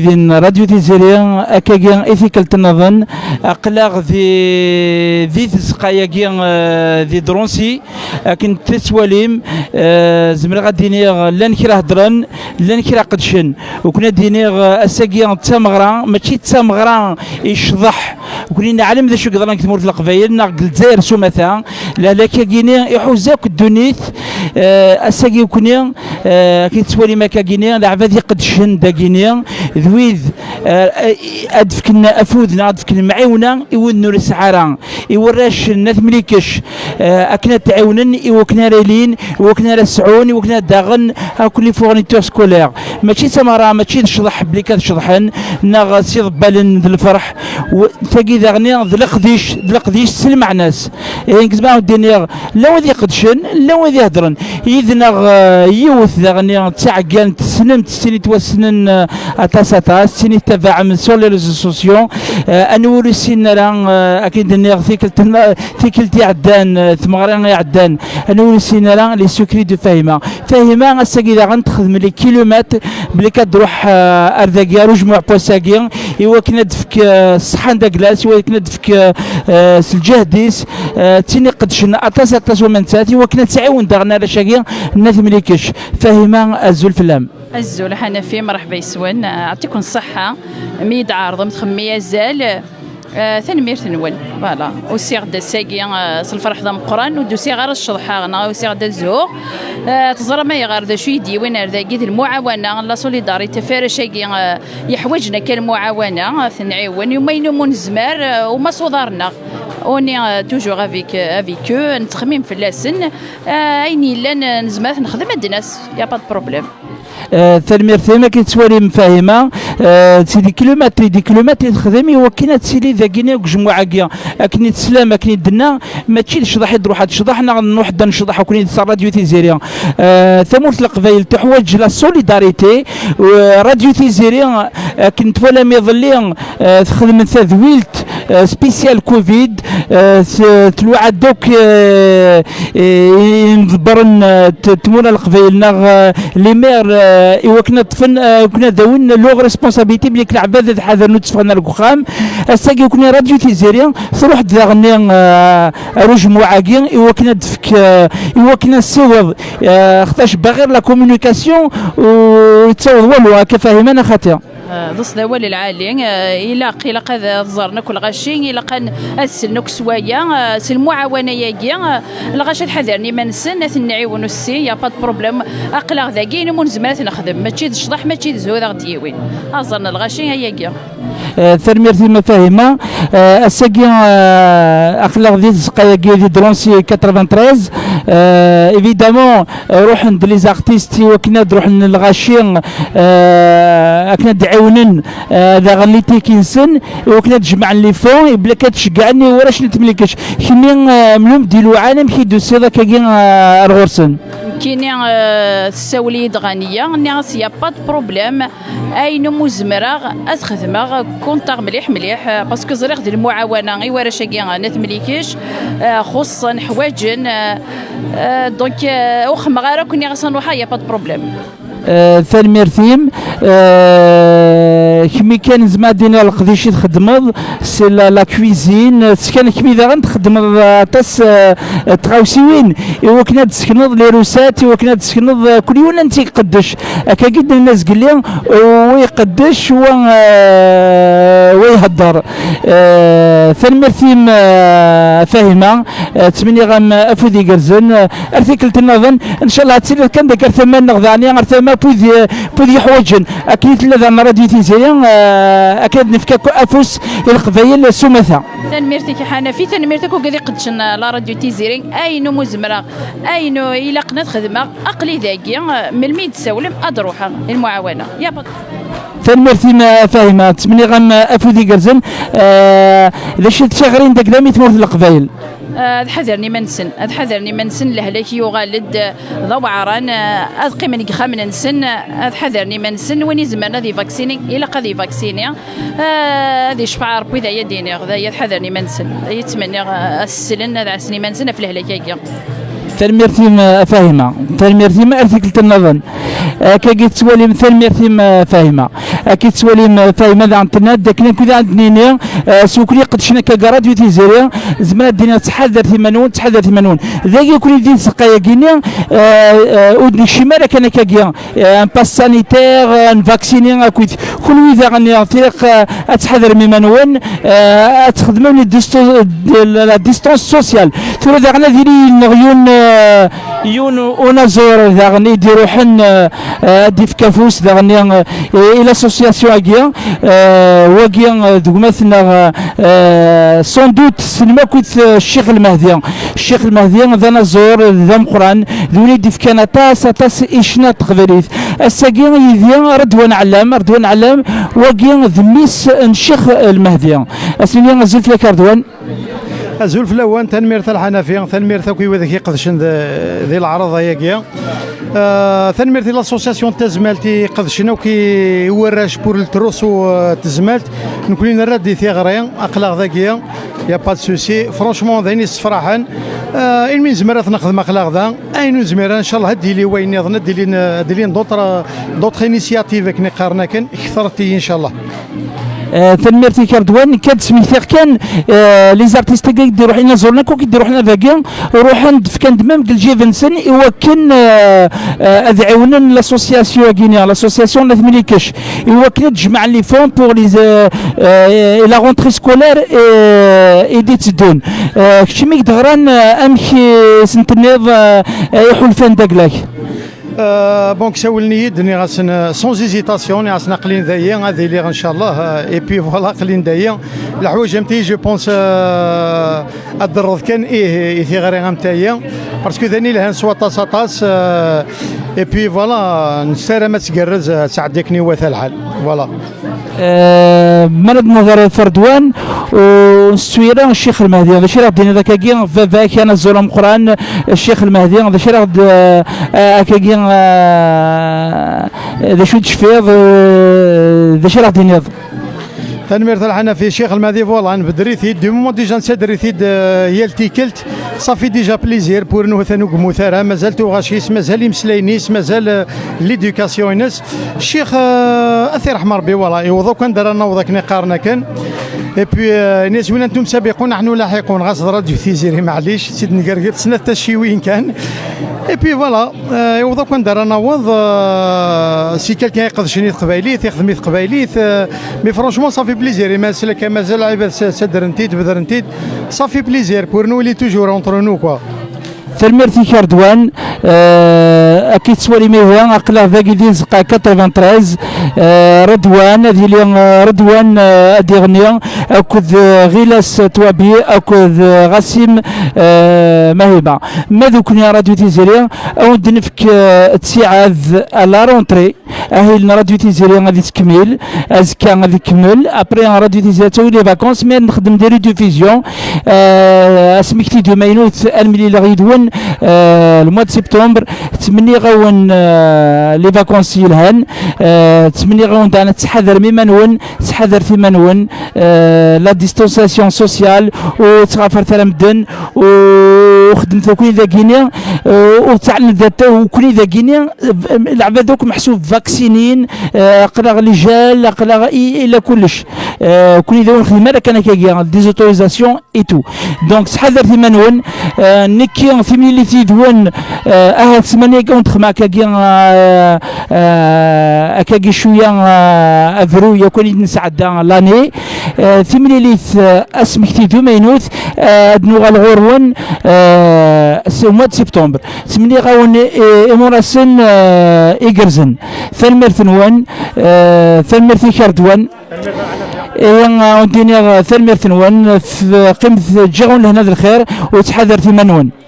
ذين راديو تيزيريان أكاجين إثيكال تنظن أقلاغ ذي تسقاياجين ذي درونسي لكن تسواليم زمر غادينيغ لان كرا هضرن لان كرا قدشن وكنا دينيغ أساجين تامغران ماشي تامغران يشضح وكنا نعلم ذا شو قدرنا كتمور القبايل ناقل الجزائر سومثا لا كاجيني يحوزاك الدنيث أساجي وكنا كيتسوالي ما كاجيني لعبة قدشن داكيني ذويذ أدفكنا أفوذنا أدفكنا معيونا يود نور السعارة يوراش الناس مليكش أكنا تعاونن يوكنا ريلين يوكنا رسعون يوكنا داغن كل فورنيتور سكولير ماشي سمارة ماشي شضح بليكات شضحن ناغ سيض بالن ذي الفرح تاقي ذاغني ذي القديش سلمع ناس ينكزباو الدنيا لا وذي قدشن لا وذي هدرن إذ ناغ يوث ذاغني تعقان تسنم تسني توسنن أتاساتا سيني تبع من سور لي ريزو سوسيو أنوري سينا أكيد نيغ ثيكلتي عدان ثمغرين عدان أنوري سينا لي سكري دو فاهمة الساقي ذا غنتخدم لي كيلومتر بلي كتروح أرداكيا رجموع بوساكي إوا كنا دفك الصحن دا كلاس إوا كنا دفك الجهديس تيني قدشنا أتاساتا ومنسات إوا كنا تعاون داغنا رشاكي الناس مليكش فاهمة الزول فلام الزول حنفي مرحبا يسون يعطيكم الصحة ميد عارضة متخمية زال ثنمير ثنول فوالا وسي غدا ساقي الفرح ذا مقران ودوسي غير الشضحة وسي غدا الزهور تزرى ما يغار ذا شو يدي وين ذاكي المعاونة لا سوليداريتي فارشاكي يحوجنا كالمعاونة ثنعيون يومين من الزمار وما صدارنا اوني توجور افيك او نتخمم في اللسن ايني لا نزمات نخدم الناس يا با بروبليم ثلمير ثيما كيتسوالي مفاهمه سيدي كيلومتر تخدمي وكينا تسيلي ذاكينا وجموعه كيا اكني تسلام اكني دنا ماشي تشضح تروح تشضحنا نوحد نشضح وكني راديو تيزيريان ثمورت القبايل تحوج لا سوليداريتي راديو تيزيريان كنت ولا ميظلين تخدم ثويلت سبيسيال كوفيد تلوعد دوك نضبرن تمونا القبايل لي مير إوا كنا طفن كنا داون لوغ ريسبونسابيلتي بلي كنا عباد حذر نتفقنا الكخام الساقي كنا راديو تيزيريان تروح داغني روج مواعقين إوا كنا دفك إوا كنا نسوض خطاش باغير لا كومونيكاسيون وتصوض والو كفاهمنا خاطر ضص ذوال العالي إلا قيل قد زرنا كل غشين إلا قد أسلنك سوايا المعاونة ياكي الغاش الحذرني ما نسن ثنعيون السي يا با بروبليم أقلق ذاكي من زمانات نخدم ماشي الشطح ماشي الزهور غديوين أزرنا الغشين ياكي ثرمير في مفاهمة الساقي أخلاق دي سقاياكي دي درونسي 93 إيفيدامون روح عند لي زارتيستي وكنا نروح للغاشين كنا دعاونن ذا غنيتي كينسن وكنا تجمع لي فون بلا كتشجعني وراش نتملكش كني ملوم ديالو عالم كيدو سيدا كاين الغرسن كيني الساولي دغانيه ناس يا با بروبليم اين مزمره اتخدمه كونتاغ مليح باسكو زريغ ديال المعاونه غير ورا شاكي نتملكيش خصوصا حوايجن دونك وخم غير كوني غنروح يا با بروبليم ثالمير ثيم كمي كان زعما دينا القديشي تخدمض سي لا كويزين سكان كمي ذا غنتخدم تاس تغاوسيوين إوا كنا تسكنض لي روسات إوا كنا تسكنض كل يوم انت يقدش هكا قد الناس قال ويقدش ويهدر ثالمير ثيم فاهمه تمني غام افودي قرزن ارتيكل تنظن ان شاء الله تسير كان ذكر ثمان نغذاني ارثما بوذي حوايجن اكيد لذا راديو تيزيريان اكيد نفكك افوس القبايل سمثا تنميرتك حنفي تنميرتك وكذا قدشن لا راديو تيزيرين اينو مزمره اينو الى قناه خدمه اقلي ذاكي من الميد سولم ادروحه المعاونه يا بط فالمرتي ما فاهمه تمني غام افودي قرزن اذا شلت شغرين داك دامي تمرت القبايل حذرني منسن لهلاك يغالد ضوعران أذقي من خامن نسن حذرني منسن وين زمان ذي فاكسيني إلا قذي فاكسيني ذي شفع ربي ذا يديني ذا يحذرني منسن يتمنى السلن ذا عسني منسن في الهلاك ثلميرتيم فاهمة ثلميرتيم ارتكل النظن كي تسولي ثلميرتيم فاهمة اكيد تسولي فاهمة ذا عندنا داكنا كذا عندنا سوكري قد شنا كراديو تيزيريا زمان الدنيا تحذر ثمانون تحذر ثمانون ذا يكون يدين سقايا كينيا ودن الشمال كان كاكيا ان باس سانيتير ان فاكسيني اكيد كل ويذا غني طريق اتحذر ممنون تخدموا لا ديستونس سوسيال ثم ذا غنا ديري نغيون يون ونازور ذا غني يديروا حن ديف كافوس ذا غني الى اسوسياسيون اكيا واكيا دوك مثلا سون دوت سلما كنت الشيخ المهدي الشيخ المهدي ذا نزور ذا مقران ذوني ديف كان تاس إشنا تقبليت الساقي يذيا رضوان علام واقي ذميس الشيخ المهدي اسمي زلت لك رضوان أزول في الأوان تنمير الحنفية تنمير كي وذاك يقدشن ذي العرض هياكيا تنمير لاسوسياسيون تزمالتي قدشنا وكي وراش بور التروس تزمالت نكون نرد دي ثغرين أقلاق ذاكيا يا با سوسي فرونشمون ذاني فرحان من زمرات نخدم أقلاق ذا أين زمرة إن شاء الله هدي لي وين يظن هدي لي دوطر انيسياتيف كني قارنا كان كثرتي إن شاء الله تنميرتي كردوان كاد سميتيغ كان لي زارتيست كي يديروا حنا زورنا كي يديروا حنا باكي روحنا كان دمام ديال جيفنسن يوكن ادعونا لاسوسياسيون كينيا لاسوسياسيون لا ثمليكش يوكن تجمع لي فون بور لي لا رونتري سكولير اي دي تدون كشمي دغران امشي سنتنيض يحلفان داكلاك بونك ساولني دني غاسن سون زيزيتاسيون غاسن قلين ذايا غادي لي ان شاء الله اي بي فوالا قلين ذايا الحوايج نتايا جو بونس الدرض كان ايه ثيغري نتايا باسكو ذاني لها سوا طاس اي بي فوالا نسارة ما تقرز سعدكني وثا الحال فوالا مرض نظر فردوان وسويرا الشيخ المهدي هذا شي راه دينا ذاك كي فاك انا الظلم قران الشيخ المهدي هذا شي راه كي ذا شو تشفيض ذا شي راه دينا تنمير الحنا في الشيخ المهدي فوالا نبدري ثيد دو مومون ديجا نسدري ثيد هي التيكلت صافي ديجا بليزير بور نو ثانوك مثارا مازال توغاشيس مازال يمسلاينيس مازال ليدوكاسيون ناس الشيخ اثير رحمه ربي والله يوضو كان دار نوض كني قارنا كان اي بي ناس وين انتم سابقون نحن لاحقون غاص راديو تيزيري معليش سيد نقرقر سنه تشي وين كان اي بي فوالا يوضو كان دار نوض سي كالكان يقدشني قبايليت يخدم قبايليت مي فرونشمون صافي بليزير مازال عباد سدرنتيد بدرنتيد صافي بليزير بور نولي توجور اونتر نو كوا تلميرتي كاردوان اكيد سوالي ميوان اقلا ذاكي ديال زقا 93 رضوان هذه اللي رضوان هذه غنيه اكد غلاس توابي اكد غاسم مهبه ما ذوكني راديو تيزيريا او دنفك تسيعاد لا رونتري اهل راديو تيزيريا غادي تكمل ازكا غادي تكمل ابري راديو تيزيريا تاوي لي فاكونس مي نخدم ديري ديفيزيون اسمكتي دو ماينوت الملي اللي غيدون المواد سبتمبر تمني غون لي فاكونس يلهن تمني غون انا تحذر ممن تحذر في منون لا ديستونساسيون سوسيال وتغافر ثلا مدن وخدمت كوني ذا كينيا وتعلم ذات وكوني ذا كينيا العباد دوك محسوب فاكسينين قلاغ لجال قلاغ الى كلش كوني ذا الخدمه كان كاكيا ديزوتوريزاسيون اي تو دونك تحذر في منون نكي في اللي تيدون اهل ثمانية كونت مع كاكيا كاكي شويه افرو يكون نسعد لاني في اللي اسمك تيدو مينوث دنو الغورون مواد سبتمبر ثمانية غاون اموراسن ايغرزن ثلمرثنوان ثلمرثي كاردوان وديني ثلمرثنوان في قمة جاون لهنا الخير وتحذر في منون